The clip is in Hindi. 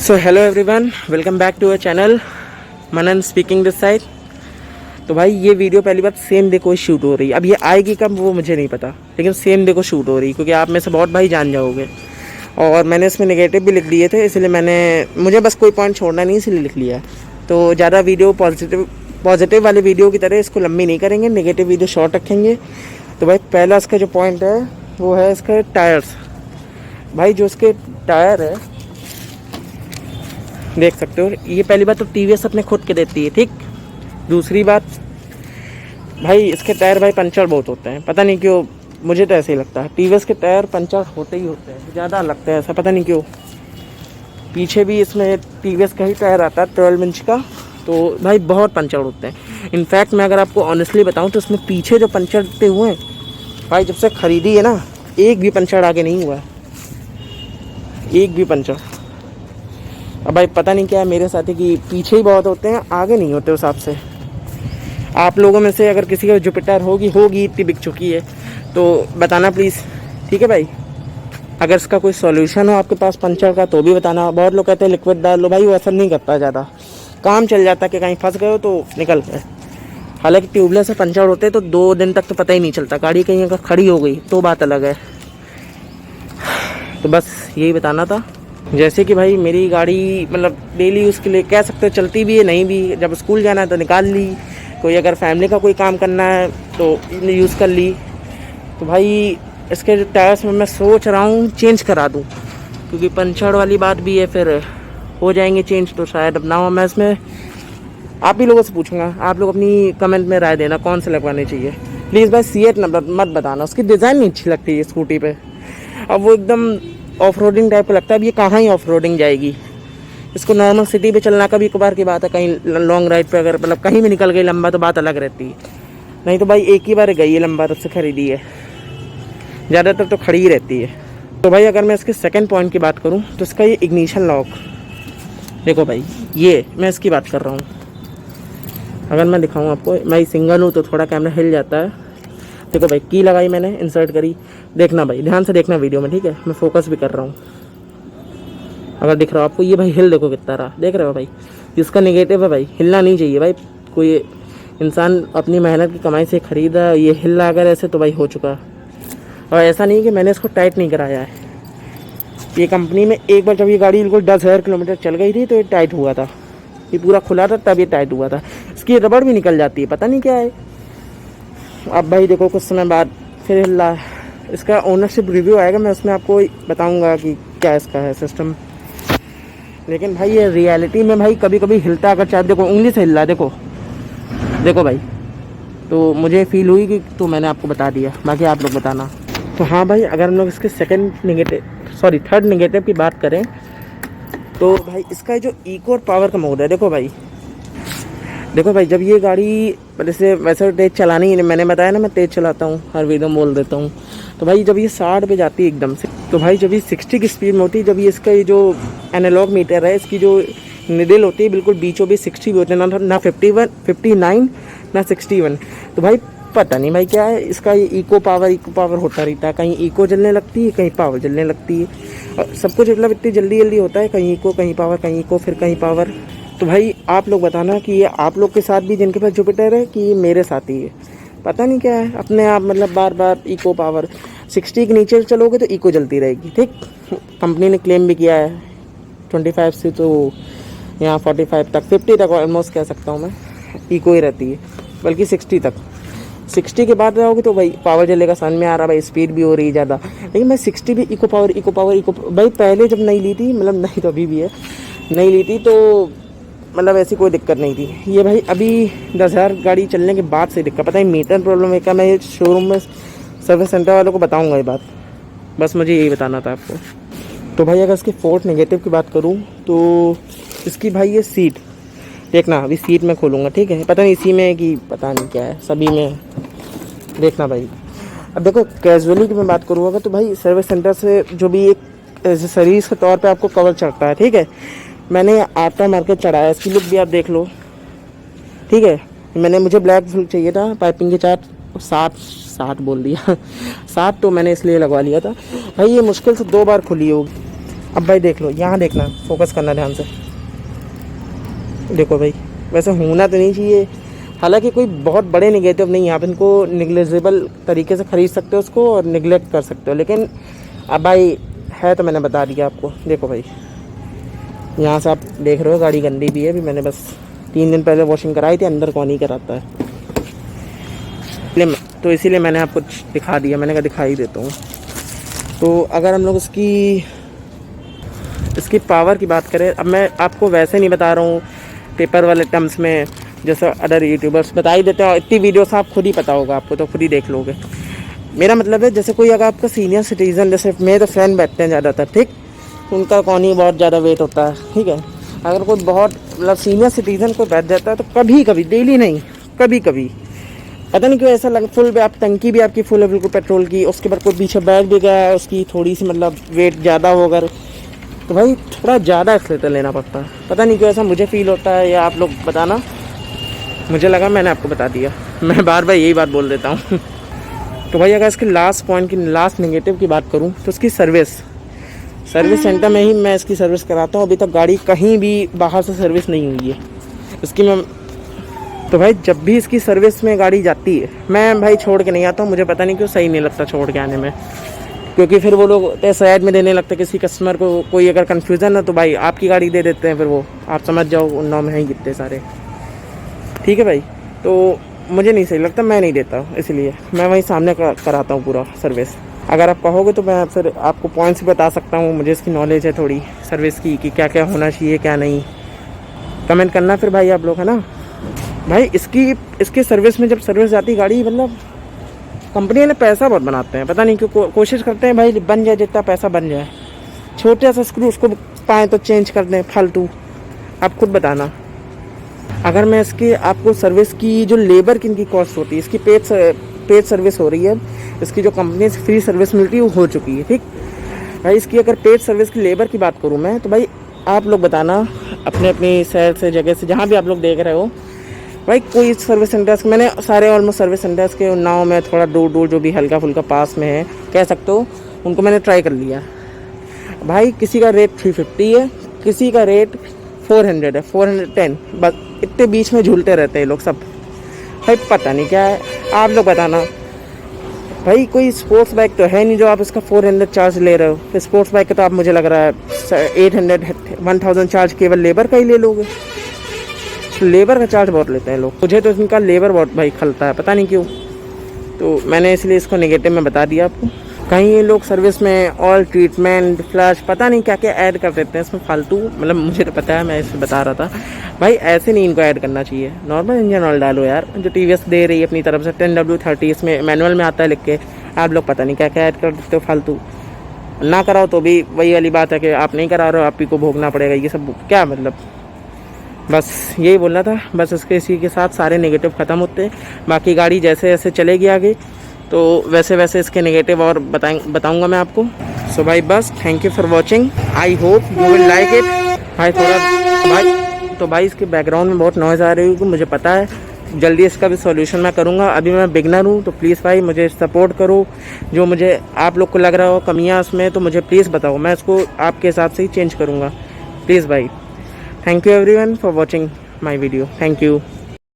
So hello everyone, welcome back to our channel Manan speaking this side. तो भाई ये वीडियो पहली बात सेम डे को शूट हो रही है। अब ये आएगी कब वो मुझे नहीं पता, लेकिन सेम डे को शूट हो रही है क्योंकि आप में से बहुत भाई जान जाओगे। और मैंने इसमें नेगेटिव भी लिख दिए थे, इसलिए मुझे बस कोई पॉइंट छोड़ना नहीं, इसलिए लिख लिया। तो ज़्यादा वीडियो पॉजिटिव वाले वीडियो की तरह इसको लंबी नहीं करेंगे, नेगेटिव वीडियो शॉर्ट रखेंगे। तो भाई पहला इसका जो पॉइंट है वो है इसका टायर्स। भाई जो इसके टायर है देख सकते हो, ये पहली बात तो टीवीएस अपने खुद के देती है, ठीक। दूसरी बात भाई इसके टायर भाई पंचर बहुत होते हैं, पता नहीं क्यों, मुझे तो ऐसे ही लगता है टीवीएस के टायर पंचर होते ही होते हैं, ज़्यादा लगता है ऐसा, पता नहीं क्यों। पीछे भी इसमें टीवीएस का ही टायर आता है 12 इंच का, तो भाई बहुत पंचर होते हैं। इनफैक्ट मैं अगर आपको ऑनेस्टली बताऊँ तो इसमें पीछे जो पंचर हुए हैं भाई, जब से ख़रीदी है ना, एक भी पंचर आगे नहीं हुआ है, एक भी पंचर। अब भाई पता नहीं क्या है मेरे साथ कि पीछे ही बहुत होते हैं, आगे नहीं होते उस हिसाब से। आप लोगों में से अगर किसी का जुपिटर होगी इतनी बिक चुकी है तो बताना प्लीज़, ठीक है भाई। अगर इसका कोई सॉल्यूशन हो आपके पास पंचर का तो भी बताना। बहुत लोग कहते हैं लिक्विड डाल लो, भाई वो असर नहीं करता ज़्यादा, काम चल जाता कि कहीं फंस गए हो तो निकल गए। हालांकि ट्यूबलेस से पंचर होते तो 2 दिन तक तो पता ही नहीं चलता, गाड़ी कहीं अगर खड़ी हो गई तो बात अलग है। तो बस यही बताना था। जैसे कि भाई मेरी गाड़ी मतलब डेली यूज़ के लिए कह सकते हो चलती भी है, नहीं भी, जब स्कूल जाना है तो निकाल ली, कोई अगर फैमिली का कोई काम करना है तो यूज़ कर ली। तो भाई इसके जो टायर्स में मैं सोच रहा हूँ चेंज करा दूँ, क्योंकि पंचर वाली बात भी है, फिर हो जाएंगे चेंज तो शायद अब ना हो। मैं इसमें आप ही लोगों से पूछूंगा, आप लोग अपनी कमेंट में राय देना कौन से लगवाने चाहिए। प्लीज़ भाई C8 नंबर मत बताना, उसकी डिज़ाइन नहीं अच्छी लगती है स्कूटी पे। अब वो एकदम ऑफ रोडिंग टाइप का लगता है। अब ये कहाँ ही ऑफ रोडिंग जाएगी, इसको नॉर्मल सिटी पे चलना का भी एक बार की बात है, कहीं लॉन्ग राइड पे अगर मतलब कहीं भी निकल गई लंबा तो बात अलग रहती है, नहीं तो भाई एक ही बार गई है लंबा तब से खरीदी है, ज़्यादातर तो खड़ी ही रहती है। तो भाई अगर मैं इसके सेकंड पॉइंट की बात करूँ तो इसका ये इग्निशन लॉक, देखो भाई ये मैं इसकी बात कर रहा हूँ। अगर मैं दिखाऊँ आपको, मैं सिंगल हूँ तो थोड़ा कैमरा हिल जाता है। देखो भाई की लगाई मैंने, इंसर्ट करी, देखना भाई ध्यान से देखना वीडियो में, ठीक है। मैं फोकस भी कर रहा हूँ, अगर दिख रहा हो आपको, ये भाई हिल देखो कितना रहा, देख रहे हो भाई। इसका नेगेटिव है भाई, हिलना नहीं चाहिए भाई। कोई इंसान अपनी मेहनत की कमाई से खरीदा, ये हिल रहा अगर ऐसे तो भाई हो चुका। और ऐसा नहीं कि मैंने इसको टाइट नहीं कराया है, ये कंपनी में एक बार जब ये गाड़ी बिल्कुल 10,000 किलोमीटर चल गई थी तो ये टाइट हुआ था, ये पूरा खुला था तब ये टाइट हुआ था। इसकी रबड़ भी निकल जाती है, पता नहीं क्या है। अब भाई देखो कुछ समय बाद फिर हिल रहा है। इसका ओनरशिप रिव्यू आएगा, मैं उसमें आपको बताऊंगा कि क्या इसका है सिस्टम। लेकिन भाई ये रियलिटी में भाई कभी कभी हिलता, अगर चाहे देखो उंगली से हिल रहा है, देखो भाई। तो मुझे फील हुई कि तो मैंने आपको बता दिया, बाकी आप लोग बताना। तो हाँ भाई अगर हम लोग इसके थर्ड नेगेटिव की बात करें तो भाई इसका जो इको और पावर का मोड है, देखो भाई जब ये गाड़ी जैसे वैसे तेज़ चलानी है, मैंने बताया ना मैं तेज़ चलाता हूँ, हर वीडियो में बोल देता हूँ। तो भाई जब ये 60 पे जाती है एकदम से, तो भाई जब ये 60 की स्पीड में होती है, जब ये इसका ये जो एनालॉग मीटर है, इसकी जो निडल होती है बिल्कुल बीचों बीच 60 भी होते हैं, ना 59 ना 61। तो भाई पता नहीं भाई क्या है इसका, ये इको पावर होता रहता है, कहीं इको जलने लगती है कहीं पावर जलने लगती है, और सब कुछ मतलब इतनी जल्दी होता है, कहीं इको कहीं पावर, कहीं इको फिर कहीं पावर। तो भाई आप लोग बताना कि ये आप लोग के साथ भी जिनके पास जुपिटर है कि मेरे साथ ही है, पता नहीं क्या है अपने आप, मतलब बार बार इको पावर 60 के नीचे चलोगे तो इको जलती रहेगी, ठीक। कंपनी ने क्लेम भी किया है 25 से तो यहाँ 45 तक 50 तक ऑलमोस्ट कह सकता हूँ मैं, इको ही रहती है, बल्कि 60 तक। 60 के बाद रहोगे तो भाई पावर जलेगा, समझ में आ रहा भाई, स्पीड भी हो रही ज़्यादा। लेकिन भाई 60 भी इको पावर भाई पहले जब नहीं ली थी, मतलब नहीं तो अभी भी है, नहीं ली थी तो मतलब ऐसी कोई दिक्कत नहीं थी। ये भाई अभी 10,000 गाड़ी चलने के बाद से दिक्कत, पता है मीटर प्रॉब्लम है क्या, मैं ये शोरूम में सर्विस सेंटर वालों को बताऊंगा ये बात, बस मुझे यही बताना था आपको। तो भाई अगर इसके फोर्थ नेगेटिव की बात करूं तो इसकी भाई ये सीट देखना, अभी सीट में खोलूँगा, ठीक है। पता नहीं इसी में है कि पता नहीं क्या है, सभी में देखना भाई। अब देखो कैजुअली की मैं बात करूँगा तो भाई सर्विस सेंटर से जो भी एक सर्विस के तौर पे आपको कवर चढ़ता है, ठीक है। मैंने आफ्टर मार्केट चढ़ाया, इसकी लुक भी आप देख लो, ठीक है। मुझे ब्लैक फुल चाहिए था, पाइपिंग के चार्ट 7 बोल दिया 7 तो मैंने इसलिए लगवा लिया था भाई। ये मुश्किल से 2 बार खुली होगी, अब भाई देख लो, यहाँ देखना, फोकस करना ध्यान से, देखो भाई। वैसे होना तो नहीं चाहिए, हालांकि कोई बहुत बड़े निगेटिव नहीं है, आप इनको निग्लेजेबल तरीके से ख़रीद सकते हो उसको और निगलेक्ट कर सकते हो, लेकिन अब भाई है तो मैंने बता दिया आपको। देखो भाई, यहाँ से आप देख रहे हो गाड़ी गंदी भी है, अभी मैंने बस 3 दिन पहले वॉशिंग कराई थी, अंदर कौन ही कराता है, तो इसीलिए मैंने आपको दिखा दिया, मैंने कहा दिखा ही देता हूँ। तो अगर हम लोग इसकी पावर की बात करें, अब मैं आपको वैसे नहीं बता रहा हूँ पेपर वाले टर्म्स में, जैसे अदर यूट्यूबर्स बता ही देते हैं, इतनी वीडियोस आप खुद ही पता होगा आपको, तो खुद ही देख लोगे। मेरा मतलब है जैसे कोई अगर आपका सीनियर सिटीज़न, जैसे मेरे तो फ्रेंड बैठते हैं ज़्यादातर, ठीक, उनका कौन ही बहुत ज़्यादा वेट होता है, ठीक है। अगर कोई बहुत मतलब सीनियर सिटीज़न कोई बैठ जाता है तो कभी कभी, डेली नहीं, कभी कभी पता नहीं क्यों ऐसा लग, फुल आप टंकी भी आपकी फुल है बिल्कुल पेट्रोल की, उसके बाद कोई पीछे बैग भी गया है, उसकी थोड़ी सी मतलब वेट ज़्यादा हो अगर, तो भाई थोड़ा ज़्यादा एक्सीलेटर लेना पड़ता है। पता नहीं क्यों ऐसा मुझे फील होता है, या आप लोग बताना, मुझे लगा मैंने आपको बता दिया, मैं बार बार यही बात बोल देता हूँ। तो भाई अगर इसके लास्ट पॉइंट की, लास्ट नेगेटिव की बात करूँ तो इसकी सर्विस सेंटर में ही मैं इसकी सर्विस कराता हूँ, अभी तक गाड़ी कहीं भी बाहर से सर्विस नहीं हुई है इसकी। मैं तो भाई जब भी इसकी सर्विस में गाड़ी जाती है, मैं भाई छोड़ के नहीं आता हूँ, मुझे पता नहीं क्यों सही नहीं लगता छोड़ के आने में, क्योंकि फिर वो लोग साइड में देने लगते, किसी कस्टमर को कोई अगर कन्फ्यूज़न है तो भाई आपकी गाड़ी दे देते हैं, फिर वो आप समझ जाओ उन नाम है ही कितने सारे, ठीक है भाई। तो मुझे नहीं सही लगता, मैं नहीं देता, इसलिए मैं वहीं सामने कराता हूँ पूरा सर्विस। अगर आप कहोगे तो मैं फिर आपको पॉइंट्स भी बता सकता हूँ, मुझे इसकी नॉलेज है थोड़ी सर्विस की, कि क्या क्या होना चाहिए क्या नहीं। कमेंट करना फिर भाई आप लोग, है ना भाई। इसकी सर्विस में जब सर्विस जाती गाड़ी, मतलब कंपनी ने पैसा बहुत बनाते हैं, पता नहीं क्यों, कोशिश करते हैं भाई बन जाए, जितना पैसा बन जाए, छोटे सा स्क्रू उसको पाएँ तो चेंज कर दें फालतू। आप खुद बताना, अगर मैं इसकी आपको सर्विस की जो लेबर की इनकी कॉस्ट होती है, इसकी पेड सर्विस हो रही है, इसकी जो कंपनी से फ्री सर्विस मिलती है वो हो चुकी है, ठीक भाई। इसकी अगर पेड सर्विस की लेबर की बात करूँ मैं, तो भाई आप लोग बताना अपने अपनी शहर से, जगह से, जहाँ भी आप लोग देख रहे हो भाई, कोई सर्विस सेंटर्स, मैंने सारे ऑलमोस्ट सर्विस सेंटर्स के नाव में थोड़ा दूर जो भी हल्का फुल्का पास में है कह सकते हो, उनको मैंने ट्राई कर लिया भाई। किसी का रेट 350 है, किसी का रेट 400 है, 410, बस इतने बीच में झूलते रहते हैं लोग सब भाई, पता नहीं क्या है। आप लोग बताना भाई, कोई स्पोर्ट्स बाइक तो है नहीं जो आप इसका 400 चार्ज ले रहे हो, फिर स्पोर्ट्स बाइक का तो आप मुझे लग रहा है 800 1000 चार्ज केवल लेबर का ही ले लोगे। लेबर का चार्ज बहुत लेते हैं लोग, मुझे तो इनका लेबर बहुत भाई खलता है, पता नहीं क्यों। तो मैंने इसलिए इसको नेगेटिव में बता दिया आपको। कहीं ये लोग सर्विस में ऑयल ट्रीटमेंट, फ्लैश, पता नहीं क्या क्या ऐड कर देते हैं इसमें फालतू, मतलब मुझे तो पता है, मैं इसमें बता रहा था भाई, ऐसे नहीं इनको ऐड करना चाहिए। नॉर्मल इंजन ऑयल डालो यार, जो टीवीएस दे रही है अपनी तरफ से 10W30, इसमें मैनुअल में आता है लिख के, आप लोग पता नहीं क्या क्या ऐड कर देते हो फालतू। ना कराओ तो भी वही वाली बात है कि आप नहीं करा रहे हो, आप ही को भोगना पड़ेगा, ये सब क्या मतलब। बस यही बोलना था, बस इसी के साथ सारे नेगेटिव ख़त्म होते हैं। बाकी गाड़ी जैसे जैसे चलेगी आगे तो वैसे वैसे इसके नेगेटिव और बताऊंगा मैं आपको। सो भाई बस, thank you for watching, I hope you will like it. भाई थोड़ा भाई इसके बैकग्राउंड में बहुत नॉइज़ आ रही होगी, मुझे पता है, जल्दी इसका भी सॉल्यूशन मैं करूँगा। अभी मैं बिगनर हूँ, तो प्लीज़ भाई मुझे सपोर्ट करो, जो मुझे आप लोग को लग रहा हो कमियाँ उसमें, तो मुझे प्लीज़ बताओ, मैं इसको आपके हिसाब से ही चेंज करूँगा, प्लीज़ भाई। Thank you everyone for watching my video. Thank you.